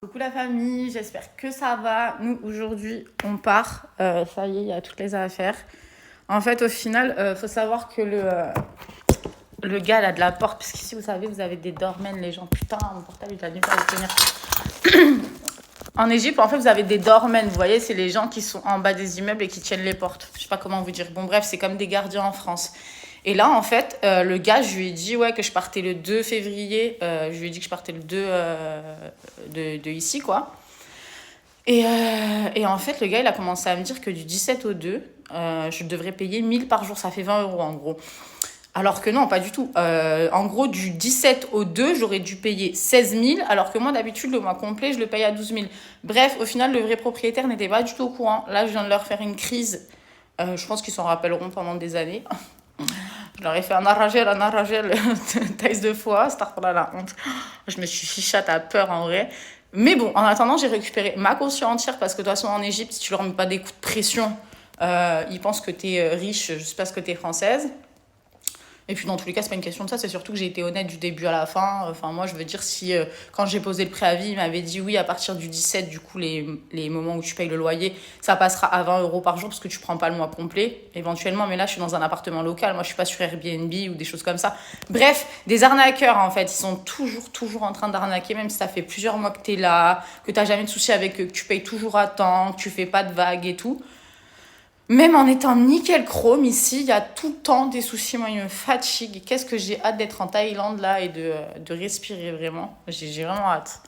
Coucou la famille, j'espère que ça va. Nous, aujourd'hui, on part. Ça y est, il y a toutes les affaires. En fait, au final, faut savoir que le gars là de la porte, parce qu'ici, vous savez, vous avez des doormen, les gens. Putain, mon portable, il a du mal à le tenir. En Égypte, en fait, vous avez des doormen. Vous voyez, c'est les gens qui sont en bas des immeubles et qui tiennent les portes. Je sais pas comment vous dire. Bon, bref, c'est comme des gardiens en France. Et là, en fait, le gars, je lui ai dit ouais, que je partais le 2 février. Je lui ai dit que je partais le 2 de ici, quoi. Et en fait, le gars, il a commencé à me dire que du 17 au 2, je devrais payer 1000 par jour. Ça fait 20 euros, en gros. Alors que non, pas du tout. En gros, du 17 au 2, j'aurais dû payer 16 000, alors que moi, d'habitude, le mois complet, je le paye à 12 000. Bref, au final, le vrai propriétaire n'était pas du tout au courant. Là, je viens de leur faire une crise. Je pense qu'ils s'en rappelleront pendant des années. Je leur ai fait un arragel, taille de fois. Starfallah, la honte. Je me suis fichate à peur en vrai. Mais bon, en attendant, j'ai récupéré ma caution entière parce que de toute façon, en Égypte, si tu leur mets pas des coups de pression, ils pensent que tu es riche juste parce que tu es française. Et puis dans tous les cas, c'est pas une question de ça, c'est surtout que j'ai été honnête du début à la fin. Enfin, moi, je veux dire, si quand j'ai posé le préavis, il m'avait dit oui, à partir du 17, du coup, les moments où tu payes le loyer, ça passera à 20 euros par jour parce que tu prends pas le mois complet, éventuellement. Mais là, je suis dans un appartement local, moi, je suis pas sur Airbnb ou des choses comme ça. Bref, des arnaqueurs, en fait, ils sont toujours en train d'arnaquer, même si ça fait plusieurs mois que t'es là, que t'as jamais de soucis avec eux, que tu payes toujours à temps, que tu fais pas de vagues et tout. Même en étant nickel chrome, ici, il y a tout le temps des soucis. Moi, ils me fatiguent. Qu'est-ce que j'ai hâte d'être en Thaïlande, là, et de respirer, vraiment. J'ai vraiment hâte.